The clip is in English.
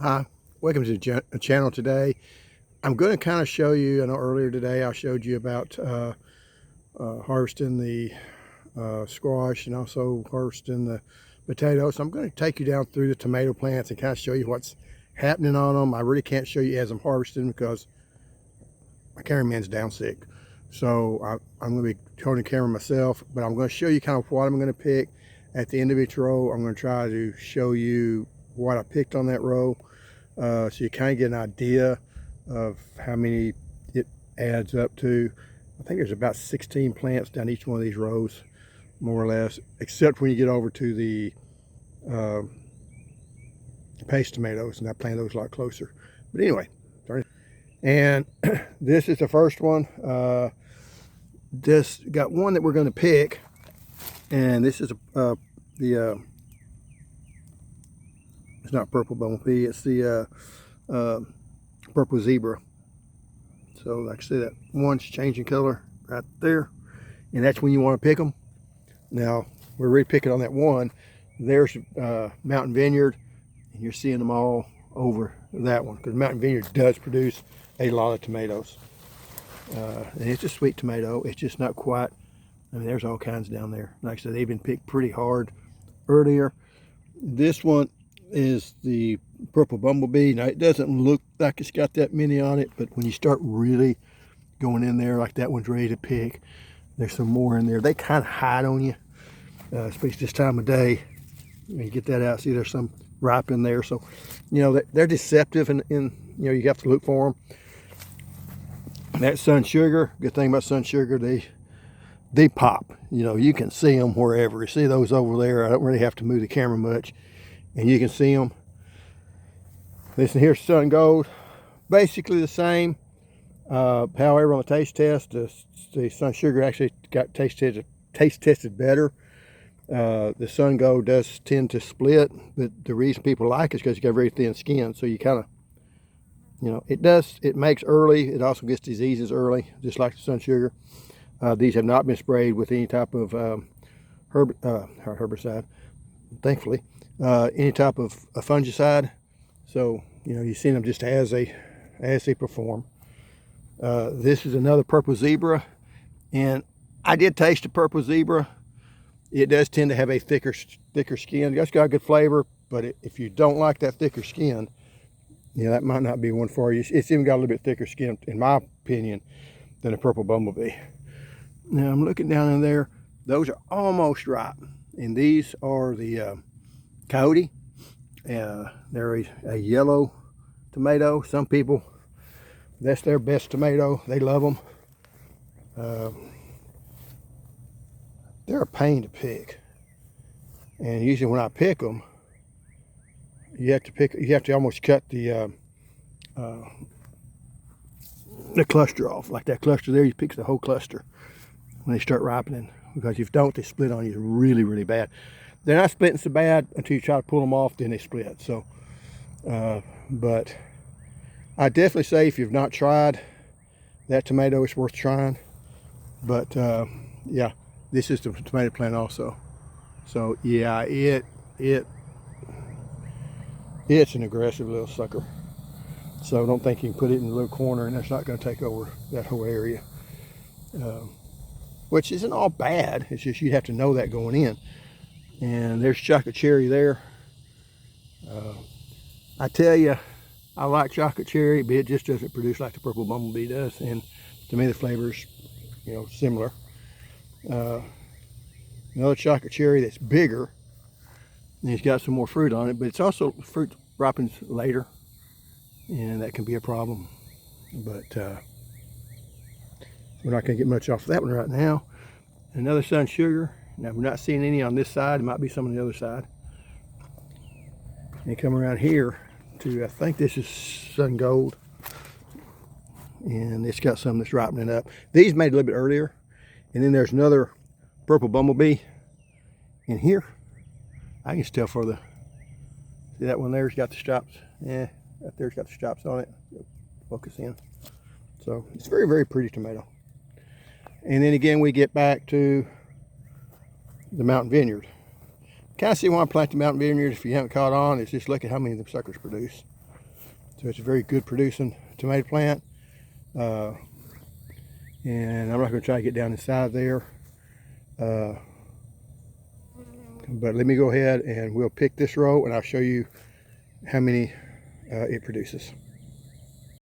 Hi, welcome to the channel today. I'm going to kind of show you, I know earlier today I showed you about harvesting the squash and also harvesting the potatoes. So I'm going to take you down through the tomato plants and kind of show you what's happening on them. I really can't show you as I'm harvesting because my cameraman's down sick. So I'm going to be holding the camera myself, but I'm going to show you kind of what I'm going to pick at the end of each row. I'm going to try to show you what I picked on that row. So you kind of get an idea of how many it adds up to. I think there's about 16 plants down each one of these rows, more or less, except when you get over to the paste tomatoes, and I plant those a lot closer. But anyway, and this is the first one. This got one that we're going to pick, and this is it's not purple bumblebee, it's the purple zebra. So like I said, that one's changing color right there, and that's when you want to pick them. Now we're really picking on that one. There's Mountain Vineyard, and you're seeing them all over that one because Mountain Vineyard does produce a lot of tomatoes. And it's a sweet tomato. It's just not quite. I mean, there's all kinds down there. Like I said, they've been picked pretty hard earlier. This one is the purple bumblebee. Now it doesn't look like it's got that many on it, but when you start really going in there, like that one's ready to pick, there's some more in there. They kind of hide on you, especially this time of day. When you get that out, see there's some ripe in there. So, you know, they're deceptive, and you know, you have to look for them. That sun sugar, good thing about sun sugar, they pop. You know, you can see them wherever. You see those over there. I don't really have to move the camera much, and you can see them. This one here's Sun Gold, basically the same. However, on the taste test, the Sun Sugar actually got taste tested better. The Sun Gold does tend to split, but the reason people like it is because you got very thin skin, so you kind of, you know, it makes early. It also gets diseases early, just like the Sun Sugar. These have not been sprayed with any type of herbicide, thankfully, any type of a fungicide. So, you know, you've seen them just as they perform. This is another purple zebra, and I did taste the purple zebra. It does tend to have a thicker skin. It's got a good flavor, but if you don't like that thicker skin, yeah, that might not be one for you. It's even got a little bit thicker skin, in my opinion, than a purple bumblebee. Now I'm looking down in there. Those are almost ripe, and these are the coyote. They're a yellow tomato. Some people, that's their best tomato. They love them. They're a pain to pick, and usually when I pick them, you have to almost cut the cluster off. Like that cluster there, you pick the whole cluster when they start ripening, because if you don't, they split on you really, really bad. They're not splitting so bad until you try to pull them off, then they split. So, but I definitely say if you've not tried that tomato, it's worth trying. But yeah, this is the tomato plant also. So yeah, it's an aggressive little sucker. So don't think you can put it in a little corner and that's not going to take over that whole area. Which isn't all bad. It's just you have to know that going in. And there's chocolate cherry there. I tell you, I like chocolate cherry, but it just doesn't produce like the purple bumblebee does. And to me, the flavor's, you know, similar. Another chocolate cherry that's bigger, and it's got some more fruit on it, but it's also fruit ripens later, and that can be a problem. But we're not going to get much off of that one right now. Another Sun Sugar. Now we're not seeing any on this side. It might be some on the other side. And come around here to, I think this is Sun Gold, and it's got some that's ripening up. These made a little bit earlier, and then there's another purple bumblebee in here. I can tell for the, see that one there's got the stripes. Yeah, right there's got the stripes on it. Focus in. So it's very, very pretty tomato. And then again, we get back to the Mountain Vineyard. Kind of see why I planted the Mountain Vineyard. If you haven't caught on, it's just look at how many of them suckers produce. So it's a very good producing tomato plant. And I'm not going to try to get down inside there. But let me go ahead and we'll pick this row and I'll show you how many it produces.